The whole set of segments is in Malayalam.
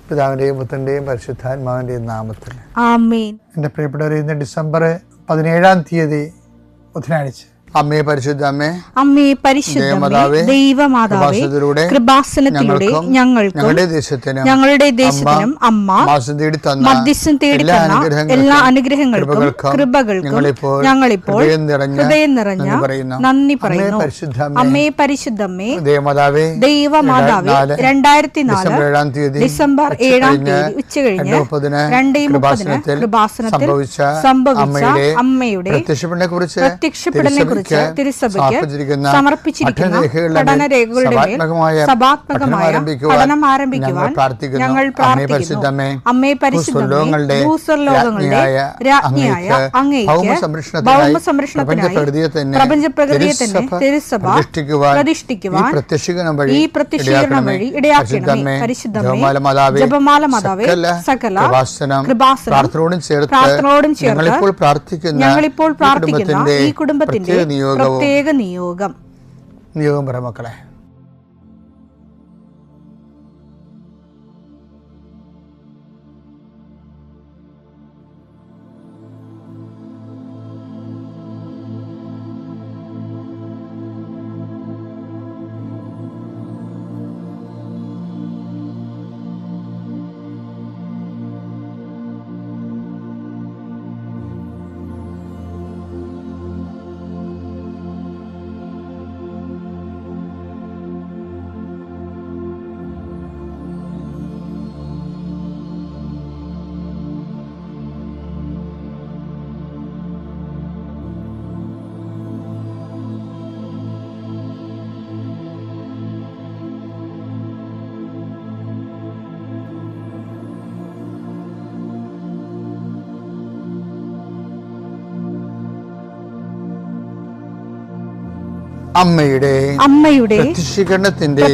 പിതാവിൻ്റെയും പുത്രൻ്റെയും പരിശുദ്ധാത്മാവിൻ്റെയും നാമത്തിൽ ആമേൻ. എൻ്റെ പ്രിയപ്പെട്ടവരെ, ഇന്ന് ഡിസംബർ 17 ബുധനാഴ്ച. അമ്മേ പരിശുദ്ധ അമ്മേ, അമ്മേ പരിശുദ്ധമേ, ദൈവമാതാവേ, കൃപാസനത്തിലൂടെ ഞങ്ങൾക്കും ഞങ്ങളുടെ ദേശത്തിനും അമ്മ മധ്യസ്ഥം തേടി തന്ന എല്ലാ അനുഗ്രഹങ്ങൾക്കും കൃപകൾക്കും ഞങ്ങളിപ്പോൾ ഹൃദയം നിറഞ്ഞ നന്ദി പറയുന്നു. അമ്മേ പരിശുദ്ധമേ, ദൈവമാതാവേ, 2004 ഡിസംബർ 7 ഉച്ചകഴിഞ്ഞ് 2:30 കൃപാസനത്തിൽ സംഭവിച്ച അമ്മയുടെ പ്രത്യക്ഷപ്പെടലിനെ കുറിച്ച് തിരുസഭയ്ക്ക് സമർപ്പിച്ചിരിക്കുന്ന പഠനരേഖകളുടെ സഭാത്മകമായ പഠനം ആരംഭിക്കുവാൻ ഞങ്ങൾ പ്രാർത്ഥിക്കുന്നു. അമ്മേ പരിശുദ്ധമേ, ഭൂസ്വർലോകങ്ങളുടെ രാജ്ഞിയായ അങ്ങേയ്ക്ക് ഭൗമസംരക്ഷണത്തിനായി പ്രപഞ്ചപ്രകൃതിയെ തന്നെ തിരുസഭ പ്രതിഷ്ഠിക്കുവാൻ ഈ പ്രത്യക്ഷീകരണം വഴി ഇടയാക്കണമേ. പരിശുദ്ധമേ, ജപമാല മാതാവേ, സകല കൃപാസനം പ്രാർത്ഥനയോടും ചേർത്ത് ഞങ്ങളിപ്പോൾ പ്രാർത്ഥിക്കുന്ന ഈ കുടുംബത്തിന്റെ പ്രത്യേക നിയോഗം പറ മക്കളെ. അമ്മയുടെ പ്രത്യക്ഷീകരണത്തിന്റെ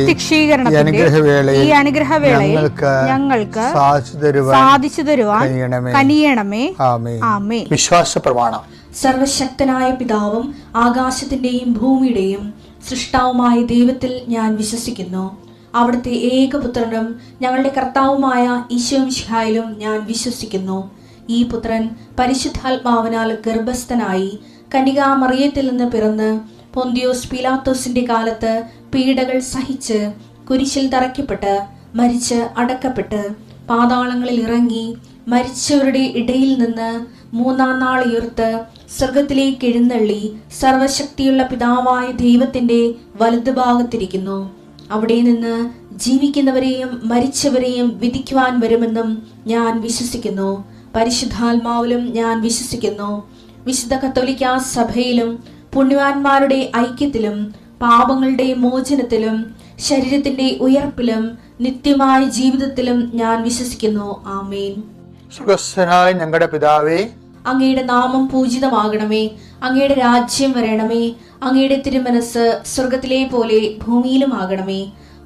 ഈ അനുഗ്രഹവേളയിൽ ഞങ്ങൾക്ക് സാധിച്ചു തരുവാൻ കനിയണമേ. ആമേൻ. വിശ്വാസ പ്രമാണം. സർവശക്തനായ പിതാവും ആകാശത്തിന്റെയും ഭൂമിയുടെയും സൃഷ്ടാവുമായ ദൈവത്തിൽ ഞാൻ വിശ്വസിക്കുന്നു. അവിടുത്തെ ഏകപുത്രനും ഞങ്ങളുടെ കർത്താവുമായ ഈശോമിശിഹായിലും ഞാൻ വിശ്വസിക്കുന്നു. ഈ പുത്രൻ പരിശുദ്ധാത്മാവിനാൽ ഗർഭസ്ഥനായി കന്യകാമറിയത്തിൽ നിന്ന് പിറന്ന് പൊന്തിയോസ് പീലാത്തോസിന്റെ കാലത്ത് പീഡകൾ സഹിച്ച് കുരിശിൽ തറയ്ക്കപ്പെട്ട് മരിച്ച് അടക്കപ്പെട്ട് പാതാളങ്ങളിൽ ഇറങ്ങി മരിച്ചവരുടെ ഇടയിൽ നിന്ന് 3-ാം നാൾ ഉയർത്ത് സ്വർഗത്തിലേക്ക് എഴുന്നള്ളി സർവശക്തിയുള്ള പിതാവായ ദൈവത്തിന്റെ വലതുഭാഗത്തിരിക്കുന്നു. അവിടെ നിന്ന് ജീവിക്കുന്നവരെയും മരിച്ചവരെയും വിധിക്കുവാൻ വരുമെന്നും ഞാൻ വിശ്വസിക്കുന്നു. പരിശുദ്ധാത്മാവിലും ഞാൻ വിശ്വസിക്കുന്നു. വിശുദ്ധ കത്തോലിക്കാ സഭയിലും പുണ്യവാന്മാരുടെ ഐക്യത്തിലും പാപങ്ങളുടെ മോചനത്തിലും ശരീരത്തിന്റെ ഉയർപ്പിലും നിത്യമായ ജീവിതത്തിലും ഞാൻ വിശ്വസിക്കുന്നു. ആമേൻ. സുഖസ്ഥനായ ഞങ്ങളുടെ പിതാവേ, അങ്ങയുടെ നാമം പൂജിതമാകണമേ. അങ്ങയുടെ രാജ്യം വരണമേ. അങ്ങയുടെ തിരുമനസ് സ്വർഗത്തിലെ പോലെ ഭൂമിയിലും ആകണമേ.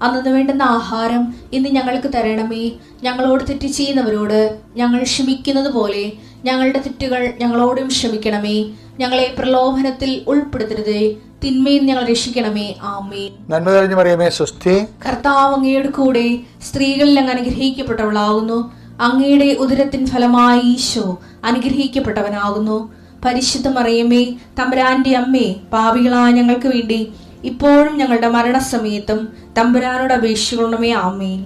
അന്നു വേണ്ടുന്ന ആഹാരം ഇന്ന് ഞങ്ങൾക്ക് തരണമേ. ഞങ്ങളോട് തെറ്റ് ചെയ്യുന്നവരോട് ഞങ്ങൾ ക്ഷമിക്കുന്നത് പോലെ ഞങ്ങളുടെ തെറ്റുകൾ ഞങ്ങളോടും ക്ഷമിക്കണമേ. ഞങ്ങളെ പ്രലോഭനത്തിൽ ഉൾപ്പെടുത്തരുതേ, തിന്മയിൽ ഞങ്ങൾ രക്ഷിക്കണമേ. ആമേൻ. നന്മ നിറഞ്ഞ മറിയമേ, സ്വസ്തി. കർത്താവ് അങ്ങയുടെ കൂടെ സ്ത്രീകളിൽ അങ്ങ് അനുഗ്രഹിക്കപ്പെട്ടവളാകുന്നു. അങ്ങയുടെ ഉദരത്തിൻ ഫലമായി ഈശോ അനുഗ്രഹിക്കപ്പെട്ടവനാകുന്നു. പരിശുദ്ധ മറിയമേ, തമ്പുരാന്റെ അമ്മേ, പാപികളായ ഞങ്ങൾക്ക് വേണ്ടി ഇപ്പോഴും ഞങ്ങളുടെ മരണസമയത്തും തമ്പുരാനോട് അപേക്ഷിക്കണമേ. ആമേൻ.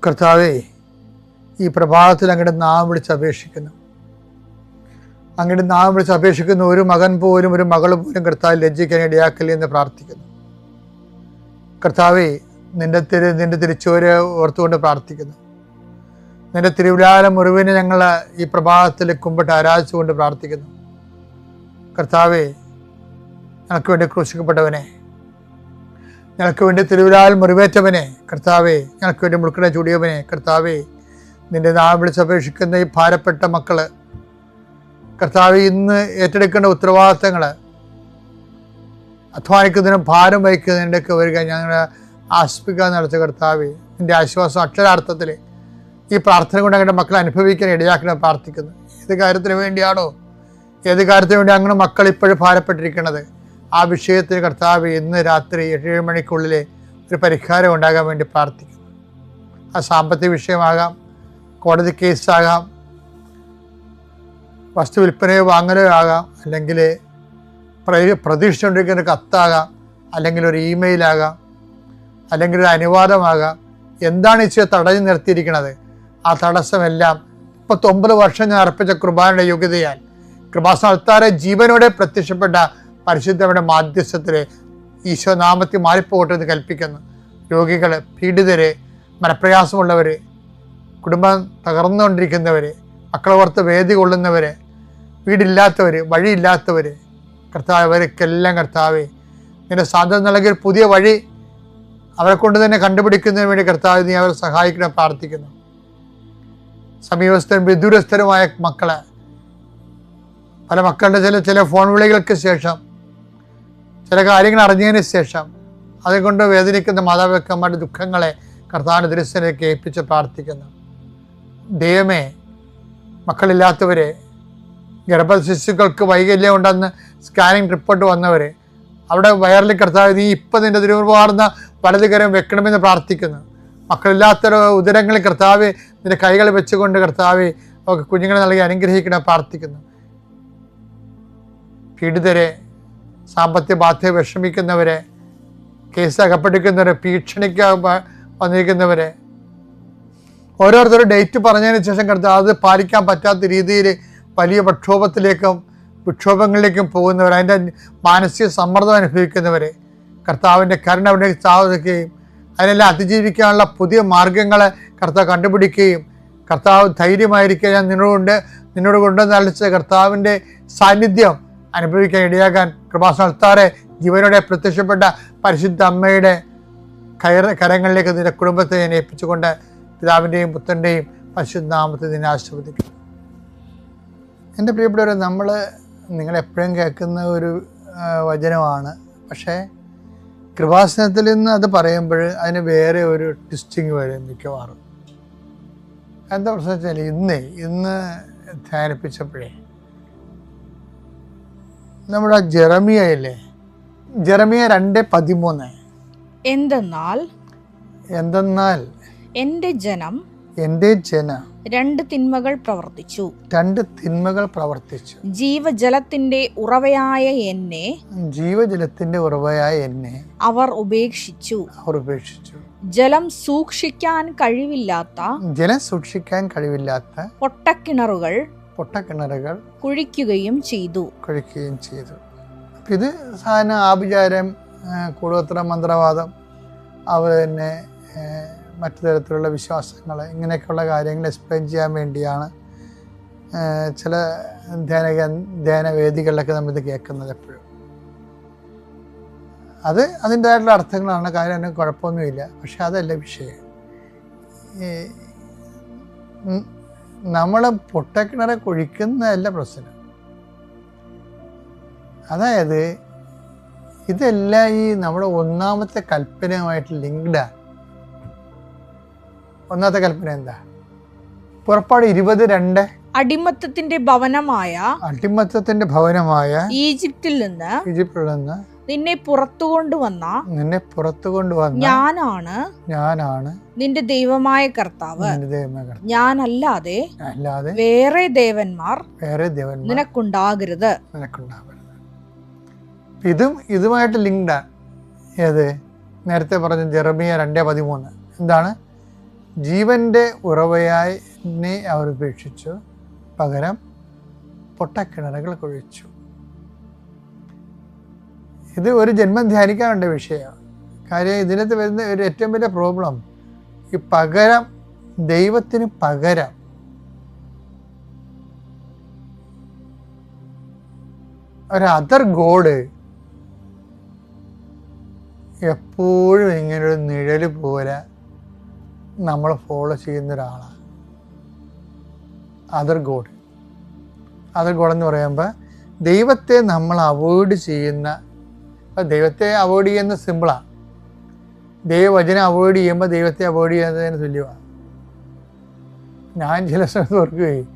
കർത്താവേ, ഈ പ്രഭാതത്തിൽ അങ്ങയുടെ നാമം വിളിച്ച് അപേക്ഷിക്കുന്നു. അങ്ങയുടെ നാമം വിളിച്ച് അപേക്ഷിക്കുന്ന ഒരു മകൻ പോലും ഒരു മകൾ പോലും കർത്താവ് ലജ്ജിക്കാൻ ഇടയാക്കല്ലേ എന്ന് പ്രാർത്ഥിക്കുന്നു. കർത്താവേ, നിന്റെ തിരിച്ചുവരെ ഓർത്തുകൊണ്ട് പ്രാർത്ഥിക്കുന്നു. നിന്റെ തിരുവിലാല മുറിവിനെ ഞങ്ങൾ ഈ പ്രഭാതത്തിൽ കുമ്പിട്ട് ആരാധിച്ചുകൊണ്ട് പ്രാർത്ഥിക്കുന്നു. കർത്താവേ, ഞങ്ങൾക്ക് വേണ്ടി ക്രൂശിക്കപ്പെട്ടവനെ, ഞങ്ങൾക്ക് വേണ്ടി തിരുവിലാൽ മുറിവേറ്റവനെ, കർത്താവേ, ഞങ്ങൾക്ക് വേണ്ടി മുൾക്കട ചൂടിയവനെ, കർത്താവേ, നിന്റെ നാമം വിളിച്ചപേക്ഷിക്കുന്ന ഈ ഭാരപ്പെട്ട മക്കള്, കർത്താവേ, ഇന്ന് ഏറ്റെടുക്കേണ്ട ഉത്തരവാദിത്തങ്ങൾ, അധ്വാനിക്കുന്നതിനും ഭാരം വഹിക്കുന്നതിൻ്റെയൊക്കെ വരിക ഞങ്ങളെ ആശ്വസിപ്പിക്കാൻ നടത്ത കർത്താവേ, നിന്റെ ആശ്വാസം അക്ഷരാർത്ഥത്തിൽ ഈ പ്രാർത്ഥന കൊണ്ട് ഞങ്ങളുടെ മക്കളെ അനുഭവിക്കാൻ ഇടയാക്കണം പ്രാർത്ഥിക്കുന്നു. ഏത് കാര്യത്തിന് വേണ്ടിയാണോ, ഏത് കാര്യത്തിന് വേണ്ടി അങ്ങനെ മക്കൾ ഇപ്പോഴും ഭാരപ്പെട്ടിരിക്കുന്നത്, ആ വിഷയത്തിൽ കർത്താവ് ഇന്ന് രാത്രി 7 മണിക്കുള്ളിൽ ഒരു പരിഹാരം ഉണ്ടാകാൻ വേണ്ടി പ്രാർത്ഥിക്കുന്നു. അത് സാമ്പത്തിക വിഷയമാകാം, കോടതി കേസാകാം, വസ്തു വിൽപ്പനയോ വാങ്ങലോ ആകാം, അല്ലെങ്കിൽ പ്രതീക്ഷിച്ചുകൊണ്ടിരിക്കുന്ന കത്താകാം, അല്ലെങ്കിൽ ഒരു ഇമെയിലാകാം, അല്ലെങ്കിൽ ഒരു അനുവാദമാകാം. എന്താണ് ഈശോ തടഞ്ഞു നിർത്തിയിരിക്കുന്നത്? ആ തടസ്സമെല്ലാം 39 വർഷം ഞാൻ അർപ്പിച്ച കൃപാനയുടെ യോഗ്യതയാൽ കൃപാസ്ഥാനത്താരെ ജീവനോടെ പ്രത്യക്ഷപ്പെട്ട പരിശുദ്ധയുടെ മാധ്യസ്ഥത്തിലെ ഈശോ നാമത്തിൽ മാറിപ്പോകട്ടെ എന്ന് കൽപ്പിക്കുന്നു. രോഗികൾ, പീഡിതരെ, മനപ്രയാസമുള്ളവർ, കുടുംബം തകർന്നുകൊണ്ടിരിക്കുന്നവർ, മക്കളെ ഓർത്ത് വേദി കൊള്ളുന്നവർ, വീടില്ലാത്തവർ, വഴിയില്ലാത്തവർ, കർത്താവ് അവർക്കെല്ലാം കർത്താവേ നിന്റെ സാധ്യത നൽകിയ ഒരു പുതിയ വഴി അവരെ കൊണ്ട് തന്നെ കണ്ടുപിടിക്കുന്നതിന് വേണ്ടി കർത്താവ് നീ അവരെ സഹായിക്കണം പ്രാർത്ഥിക്കുന്നു. സമീപസ്ഥരും വിദൂരസ്ഥരുമായ മക്കളെ, പല മക്കളുടെ ചില ഫോൺ വിളികൾക്ക് ശേഷം, ചില കാര്യങ്ങൾ അറിഞ്ഞതിന് ശേഷം അതുകൊണ്ട് വേദനിക്കുന്ന മാതാപിതാക്കന്മാരുടെ ദുഃഖങ്ങളെ കർത്താവിൻ്റെ ദൃശ്യത്തിലേക്ക് ഏൽപ്പിച്ച് പ്രാർത്ഥിക്കുന്നു. ദൈവമേ, മക്കളില്ലാത്തവരെ, ഗർഭശിശുക്കൾക്ക് വൈകല്യം ഉണ്ടെന്ന് സ്കാനിങ് റിപ്പോർട്ട് വന്നവരെ, അവിടെ വയറിൽ കർത്താവ് നീ ഇപ്പം നിന്റെ തിരുവാർന്ന വലതുകരം വെക്കണമെന്ന് പ്രാർത്ഥിക്കുന്നു. മക്കളില്ലാത്ത ഉദരങ്ങളിൽ കർത്താവ് നിന്റെ കൈകൾ വെച്ചുകൊണ്ട് കർത്താവ് അവർക്ക് കുഞ്ഞുങ്ങളെ നൽകി അനുഗ്രഹിക്കണം പ്രാർത്ഥിക്കുന്നു. പീഡിതരെ, സാമ്പത്തിക ബാധ്യത വിഷമിക്കുന്നവരെ, കേസ് അകപ്പെട്ടിരിക്കുന്നവരെ, ഭീഷണിക്ക് വന്നിരിക്കുന്നവരെ, ഓരോരുത്തരും ഡേറ്റ് പറഞ്ഞതിന് ശേഷം കർത്താവ് അത് പാലിക്കാൻ പറ്റാത്ത രീതിയിൽ വലിയ വിക്ഷോഭങ്ങളിലേക്കും പോകുന്നവർ, അതിൻ്റെ മാനസിക സമ്മർദ്ദം അനുഭവിക്കുന്നവരെ കർത്താവിൻ്റെ കരുണ അവിടെ സാധിക്കുകയും അതിനെല്ലാം അതിജീവിക്കാനുള്ള പുതിയ മാർഗങ്ങളെ കർത്താവ് കണ്ടുപിടിക്കുകയും കർത്താവ് ധൈര്യമായിരിക്കുക ഞാൻ നിന്നോട് കൊണ്ടുവന്ന് അളിച്ച കർത്താവിൻ്റെ സാന്നിധ്യം അനുഭവിക്കാൻ ഇടയാകാൻ കൃപാസ്ഥാനത്താറെ ജീവനോടെ പ്രത്യക്ഷപ്പെട്ട പരിശുദ്ധ അമ്മയുടെ കരങ്ങളിലേക്ക് നിന്റെ കുടുംബത്തെ ഞാൻ ഏൽപ്പിച്ചുകൊണ്ട് പിതാവിൻ്റെയും പുത്രൻ്റെയും പരിശുദ്ധ നാമത്തിൽ നിന്നെ ആശീർവദിക്കുന്നു. എൻ്റെ പ്രിയപ്പെട്ടവരെ, നമ്മൾ നിങ്ങളെപ്പോഴും കേൾക്കുന്ന ഒരു വചനമാണ്. പക്ഷേ കൃപാസനത്തിൽ നിന്ന് അത് പറയുമ്പോൾ അതിന് വേറെ ഒരു ട്വിസ്റ്റിങ് വരും മിക്കവാറും. എന്താ പ്രശ്നം വെച്ചാൽ ഇന്ന് ധ്യാനിപ്പിച്ചപ്പോഴേ നമ്മുടെ ജെറമിയയില്ലേ, ജെറമിയ 2:13 എന്തെന്നാൽ എൻ്റെ ജനം രണ്ട് തിന്മകൾ പ്രവർത്തിച്ചു. ജീവജലത്തിന്റെ ഉറവയായ എന്നെ അവർ ഉപേക്ഷിച്ചു. ജലം സൂക്ഷിക്കാൻ കഴിവില്ലാത്ത പൊട്ടക്കിണറുകൾ കുഴിക്കുകയും ചെയ്തു. ഇത് സാധാരണ ആഭിചാരം, കൂടോത്ര മന്ത്രവാദം, അവർ തന്നെ മറ്റു തരത്തിലുള്ള വിശ്വാസങ്ങൾ, ഇങ്ങനെയൊക്കെയുള്ള കാര്യങ്ങൾ എക്സ്പ്ലെയിൻ ചെയ്യാൻ വേണ്ടിയാണ് ചില ധ്യാനവേദികളിലൊക്കെ നമ്മളിത് കേൾക്കുന്നത്. എപ്പോഴും അത് അതിൻ്റെതായിട്ടുള്ള അർത്ഥങ്ങളാണ്, കാര്യം കുഴപ്പമൊന്നുമില്ല. പക്ഷെ അതല്ല വിഷയം. നമ്മൾ പൊട്ടക്കിണറെ കുഴിക്കുന്നതല്ല പ്രശ്നം. അതായത് ഇതെല്ലാം ഈ നമ്മുടെ ഒന്നാമത്തെ കൽപ്പനയുമായിട്ട് ലിങ്ക്ഡാണ്. ഒന്നാമത്തെ കൽപ്പന എന്താ? പുറപ്പാട് 20:2 അടിമത്തത്തിന്റെ ഭവനമായ ഈജിപ്തിൽ നിന്ന് നിന്നെ പുറത്തു കൊണ്ടുവന്ന ഞാനാണ് നിന്റെ ദൈവമായ കർത്താവ്. ഞാനല്ലാതെ വേറെ ദേവന്മാർ നിനക്കുണ്ടാകരുത്. ഇതുമായിട്ട് ലിങ്ക്ഡാണ്. ഏത്? നേരത്തെ പറഞ്ഞ ജെറമിയ 2:13 എന്താണ്? ജീവന്റെ ഉറവയായി എന്നെ അവർ ഉപേക്ഷിച്ചു, പകരം പൊട്ടക്കിണറുകൾ കുഴിച്ചു. ഇത് ഒരു ജന്മം ധ്യാനിക്കാനുള്ള വിഷയമാണ്. കാര്യം ഇതിനകത്ത് വരുന്ന ഒരു ഏറ്റവും വലിയ പ്രോബ്ലം ഈ പകരം, ദൈവത്തിന് പകരം ഒരു അതർ ഗോഡ് എപ്പോഴും ഇങ്ങനൊരു നിഴല് പോലെ നമ്മൾ ഫോളോ ചെയ്യുന്ന ഒരാളാണ് അതർ ഗോഡ്. അതർ ഗോഡ് എന്ന് പറയുമ്പോൾ ദൈവത്തെ നമ്മൾ അവോയ്ഡ് ചെയ്യുന്ന, ദൈവത്തെ അവോയ്ഡ് ചെയ്യുന്ന സിമ്പിളാണ്. ദൈവവചനം അവോയ്ഡ് ചെയ്യുമ്പോൾ ദൈവത്തെ അവോയ്ഡ് ചെയ്യുന്നതിന് തുല്യമാണ്. ഞാൻ ചില സമയത്ത് ഓർക്കുകയും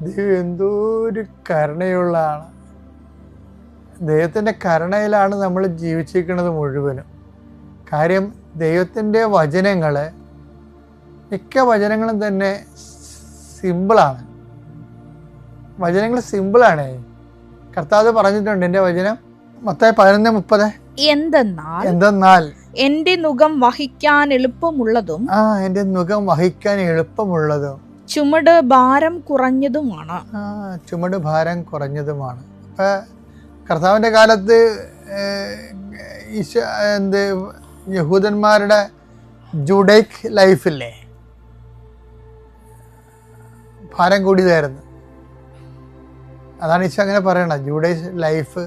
ദൈവം എന്തോ ഒരു കരുണയുള്ള ആളാണ്. ദൈവത്തിൻ്റെ കരുണയിലാണ് നമ്മൾ ജീവിച്ചിരിക്കുന്നത് മുഴുവനും. കാര്യം ദൈവത്തിൻ്റെ വചനങ്ങൾ മിക്ക വചനങ്ങളും തന്നെ സിമ്പിളാണ്. വചനങ്ങൾ സിമ്പിളാണ്. കർത്താവ് പറഞ്ഞിട്ടുണ്ട്, എൻ്റെ വചനം മത്തായി 11:30, എന്തെന്നാൽ എന്റെ നുകം വഹിക്കാൻ എളുപ്പമുള്ളതും എന്റെ നുകം വഹിക്കാൻ എളുപ്പമുള്ളതും ചുമട് ഭാരം കുറഞ്ഞതുമാണ്. ചുമട് ഭാരം കുറഞ്ഞതുമാണ്. അപ്പൊ കർത്താവിന്റെ കാലത്ത് യഹൂദന്മാരുടെ ജൂഡൈക് ലൈഫില്ലേ, ഭാരം കൂടിയതായിരുന്നു. അതാണ് ഈശോ അങ്ങനെ പറയണത്. ജൂഡൈക് ലൈഫ്,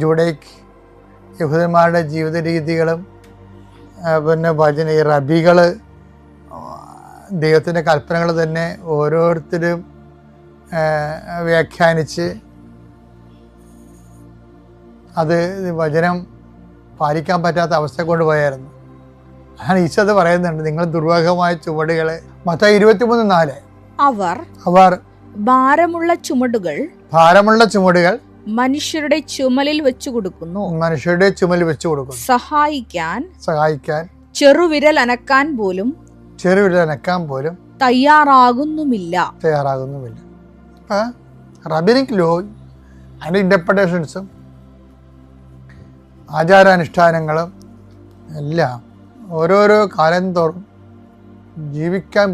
ജൂഡൈക് യഹൂദന്മാരുടെ ജീവിത രീതികളും പിന്നെ ഈ റബികൾ ദൈവത്തിൻ്റെ കൽപ്പനകൾ തന്നെ ഓരോരുത്തരും വ്യാഖ്യാനിച്ച് അത് വചനം പാലിക്കാൻ പറ്റാത്ത അവസ്ഥ കൊണ്ടുപോയായിരുന്നു. അതാണ് ഈശോ അത് പറയുന്നുണ്ട്, നിങ്ങൾ ദുർവാഹമായ ചുവടുകൾ. മത്തായി 23:4 അവർ ഭാരമുള്ള ചുമടുകൾ മനുഷ്യരുടെ ചുമലിൽ വെച്ചു കൊടുക്കുന്നു, സഹായിക്കാൻ ചെറുവിരൽ അനക്കാൻ പോലും തയ്യാറാകുന്നുമില്ല. റബിനിക് ലോ അതിൻ്റെ ഇന്റർപ്രിട്ടേഷൻസും ആചാരാനുഷ്ഠാനങ്ങളും എല്ലാം ഓരോരോ കാലം തോറും ജീവിക്കാൻ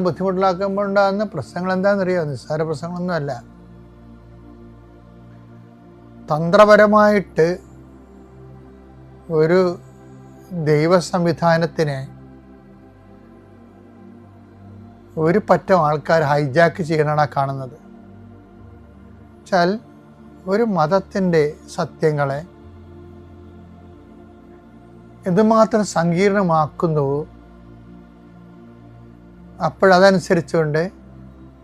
ബുദ്ധിമുട്ടിലാക്കുമ്പോൾ ഉണ്ടാകുന്ന പ്രശ്നങ്ങൾ എന്താണെന്നറിയാം. നിസ്സാര പ്രശ്നങ്ങളൊന്നുമല്ല. തന്ത്രപരമായിട്ട് ഒരു ദൈവ സംവിധാനത്തിനെ ഒരു പറ്റം ആൾക്കാർ ഹൈജാക്ക് ചെയ്യണതാണ് കാണുന്നത്. വെച്ചാൽ ഒരു മതത്തിൻ്റെ സത്യങ്ങളെ എന്തുമാത്രം സങ്കീർണമാക്കുന്നുവോ അപ്പോഴതനുസരിച്ചുകൊണ്ട്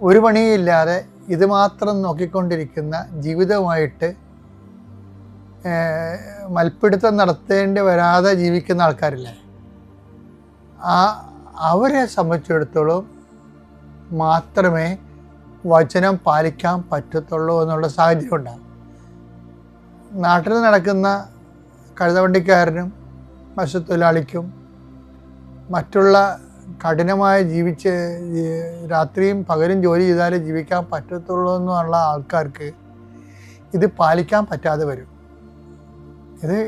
ഒരു പണിയില്ലാതെ ഇത് മാത്രം നോക്കിക്കൊണ്ടിരിക്കുന്ന ജീവിതവുമായിട്ട് മൽപ്പിടുത്തം നടത്തേണ്ടി വരാതെ ജീവിക്കുന്ന ആൾക്കാരില്ലേ, അവരെ സംബന്ധിച്ചിടത്തോളം മാത്രമേ വചനം പാലിക്കാൻ പറ്റത്തുള്ളൂ എന്നുള്ള സാഹചര്യം ഉണ്ടാകും. നാട്ടിൽ നടക്കുന്ന കഴുതവണ്ടിക്കാരനും മത്സ്യത്തൊഴിലാളിക്കും മറ്റുള്ള കഠിനമായി ജീവിച്ച് രാത്രിയും പകലും ജോലി ചെയ്താലേ ജീവിക്കാൻ പറ്റത്തുള്ളൂ എന്നുള്ള ആൾക്കാർക്ക് ഇത് പാലിക്കാൻ പറ്റാതെ വരും. ഇത്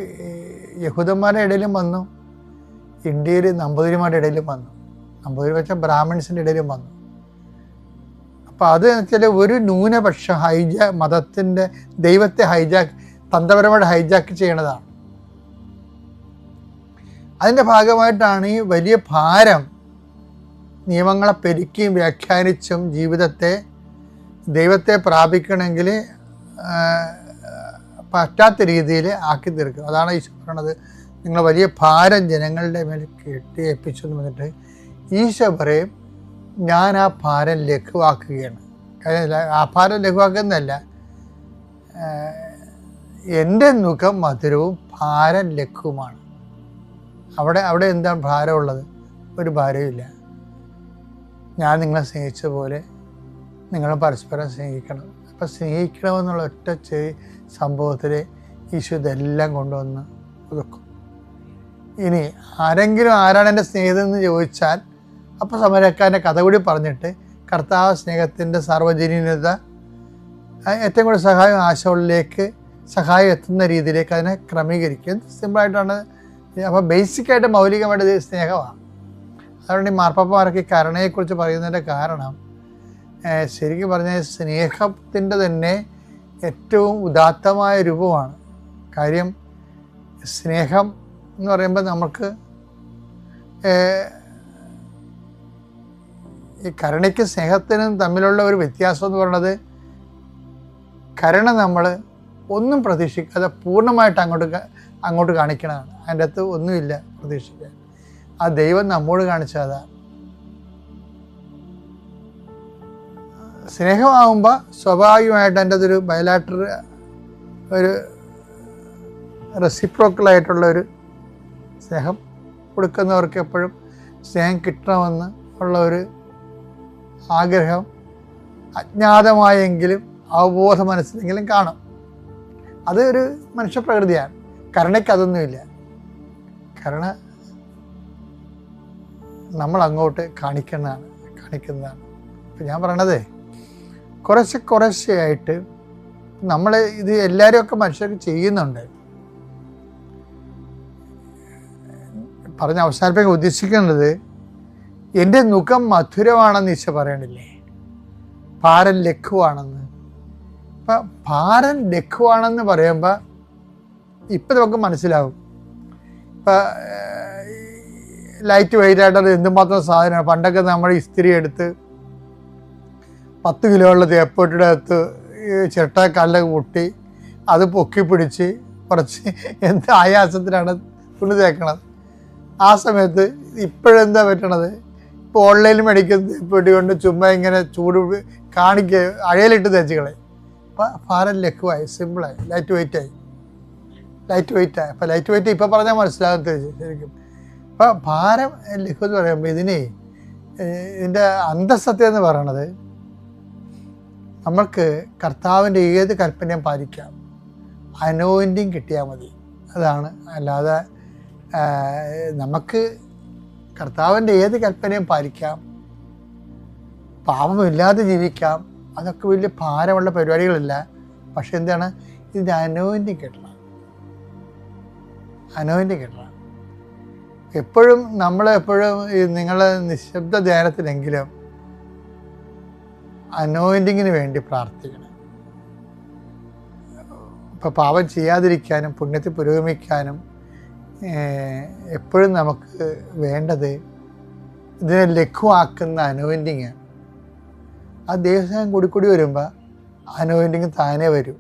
യഹൂദന്മാരുടെ ഇടയിലും വന്നു, ഇന്ത്യയിൽ നമ്പൂതിരിമാരുടെ ഇടയിലും വന്നു, നമ്പൂതിരി വെച്ചാൽ ബ്രാഹ്മിൺസിൻ്റെ ഇടയിലും വന്നു. അപ്പം അത് വെച്ചാൽ ഒരു ന്യൂനപക്ഷ മതത്തിൻ്റെ ദൈവത്തെ തന്ത്രപരമായിട്ട് ഹൈജാക്ക് ചെയ്യണതാണ്. അതിൻ്റെ ഭാഗമായിട്ടാണ് ഈ വലിയ ഭാരം നിയമങ്ങളെ പെരുക്കിയും വ്യാഖ്യാനിച്ചും ജീവിതത്തെ ദൈവത്തെ പ്രാപിക്കണമെങ്കിൽ പറ്റാത്ത രീതിയിൽ ആക്കി തീർക്കും. അതാണ് ഈശോ പറയണത്, നിങ്ങൾ വലിയ ഭാരം ജനങ്ങളുടെ മേൽ കെട്ടി ഏൽപ്പിച്ചു എന്ന് പറഞ്ഞിട്ട് ഈശോ പറയും, ഞാൻ ആ ഭാരം ലഘുവാക്കുകയാണ്. ആ ഭാരം ലഘുവാക്കുന്നതല്ല, എൻ്റെ മുഖം മധുരവും ഭാരം ലഘുവുമാണ്. അവിടെ എന്താണ് ഭാരമുള്ളത്? ഒരു ഭാരമില്ല. ഞാൻ നിങ്ങളെ സ്നേഹിച്ച പോലെ നിങ്ങൾ പരസ്പരം സ്നേഹിക്കണം. അപ്പം സ്നേഹിക്കണമെന്നുള്ള ഒറ്റ സംഭവത്തിൽ ഈശോ ഇതെല്ലാം കൊണ്ടുവന്ന് ഒതുക്കും. ഇനി ആരാണ് എൻ്റെ സ്നേഹിതൻ എന്ന് ചോദിച്ചാൽ അപ്പോൾ സമരക്കാരൻ്റെ കഥ കൂടി പറഞ്ഞിട്ട് കർത്താവ് സ്നേഹത്തിൻ്റെ സാർവജനീനത ഏറ്റവും കൂടുതൽ സഹായം ആശകളിലേക്ക് സഹായം എത്തുന്ന രീതിയിലേക്ക് അതിനെ ക്രമീകരിക്കും. സിമ്പിളായിട്ടാണ്. അപ്പോൾ ബേസിക്കായിട്ട് മൗലികമായിട്ട് ഇത് സ്നേഹമാണ്. അതുകൊണ്ട് ഈ മാർപ്പാപ്പമാരൊക്കെ കരുണയെക്കുറിച്ച് പറയുന്നതിൻ്റെ കാരണം ശരിക്കും പറഞ്ഞാൽ സ്നേഹത്തിൻ്റെ തന്നെ ഏറ്റവും ഉദാത്തമായ രൂപമാണ്. കാര്യം സ്നേഹം എന്ന് പറയുമ്പോൾ നമുക്ക് ഈ കരുണയ്ക്കും സ്നേഹത്തിനും തമ്മിലുള്ള ഒരു വ്യത്യാസം എന്ന് പറയുന്നത്, കരുണ നമ്മൾ ഒന്നും പ്രതീക്ഷിക്കാതെ പൂർണ്ണമായിട്ട് അങ്ങോട്ട് കാണിക്കണതാണ്. അതിൻ്റെ അകത്ത് ഒന്നുമില്ല പ്രതീക്ഷിക്കാൻ. ആ ദൈവം നമ്മോട് കാണിച്ചതാണ്. സ്നേഹമാകുമ്പോൾ സ്വാഭാവികമായിട്ട് എൻ്റെ അതൊരു ബയലാറ്റർ, ഒരു റെസിപ്രോക്കലായിട്ടുള്ളൊരു സ്നേഹം കൊടുക്കുന്നവർക്ക് എപ്പോഴും സ്നേഹം കിട്ടണമെന്ന് ഉള്ള ഒരു ആഗ്രഹം അജ്ഞാതമായെങ്കിലും അവബോധ മനസ്സിലെങ്കിലും കാണും. അത് ഒരു മനുഷ്യപ്രകൃതിയാണ്. കരുണയ്ക്ക് അതൊന്നുമില്ല. കാരണം നമ്മൾ അങ്ങോട്ട് കാണിക്കുന്നതാണ്. ഇപ്പം ഞാൻ പറയണത് കുറേശ്ശെയായിട്ട് നമ്മൾ ഇത് എല്ലാവരും മനുഷ്യർക്ക് ചെയ്യുന്നുണ്ട്. പറഞ്ഞ് അവസാനിപ്പിക്കാൻ ഉദ്ദേശിക്കുന്നത്, എൻ്റെ മുഖം മധുരമാണെന്ന് ഈശോ പറയണില്ലേ, ഭാരം ലഘുവാണെന്ന്. അപ്പം ഭാരം ലഘുവാണെന്ന് പറയുമ്പോൾ ഇപ്പം നമുക്ക് മനസ്സിലാവും. ഇപ്പം ലൈറ്റ് വെയിറ്റ് ആയിട്ട് എന്തുമാത്രം സാധനമാണ്. പണ്ടൊക്കെ നമ്മൾ ഇസ്തിരി എടുത്ത് 10 കിലോ ഉള്ള തേപ്പോട്ടിയുടെ അകത്ത് ചിരട്ടക്കല്ല് കൂട്ടി അത് പൊക്കി പിടിച്ച് കുറച്ച് എന്ത് ആയാസത്തിനാണ് തുണി തേക്കണത്. ആ സമയത്ത് ഇപ്പോഴെന്താ പറ്റണത്, ഇപ്പോൾ ഓൺലൈനിൽ മേടിക്കുന്ന തേപ്പൊട്ടി കൊണ്ട് ചുമ്മാ ഇങ്ങനെ ചൂട് അഴയിലിട്ട് തേച്ചുകളെ. അപ്പം ഭാരം ലഘുവായി, സിമ്പിളായി, ലൈറ്റ് വെയിറ്റായി. അപ്പം ലൈറ്റ് വെയിറ്റ് ഇപ്പം പറഞ്ഞാൽ മനസ്സിലാകത്ത ശരിക്കും. അപ്പം ഭാരം ലഘു എന്ന് പറയുമ്പോൾ ഇതിൻ്റെ അന്തസത്യം എന്ന് പറയണത്, നമ്മൾക്ക് കർത്താവിൻ്റെ ഏത് കൽപ്പനയും പാലിക്കാം, അനോയിൻറ്റിങ് കിട്ടിയാൽ മതി. അതാണ്. അല്ലാതെ നമുക്ക് കർത്താവിൻ്റെ ഏത് കൽപ്പനയും പാലിക്കാം, പാപമില്ലാതെ ജീവിക്കാം, അതൊക്കെ വലിയ ഭാരമുള്ള പരിപാടികളില്ല. പക്ഷെ എന്താണ്, ഇതിൻ്റെ അനോയിൻറ്റിങ് കിട്ടണം. എപ്പോഴും നിങ്ങൾ നിശബ്ദ ധ്യാനത്തിലെങ്കിലും അനോയിൻറ്റിങ്ങിന് വേണ്ടി പ്രാർത്ഥിക്കണം. ഇപ്പം പാപം ചെയ്യാതിരിക്കാനും പുണ്യത്തിൽ പുരോഗമിക്കാനും എപ്പോഴും നമുക്ക് വേണ്ടത് ഇതിനെ ലഘുവാക്കുന്ന അനോയിൻറ്റിങ്. ആ ദൈവസ്നേഹം കൂടി വരുമ്പോൾ അനോയിൻറ്റിങ് താനേ വരും.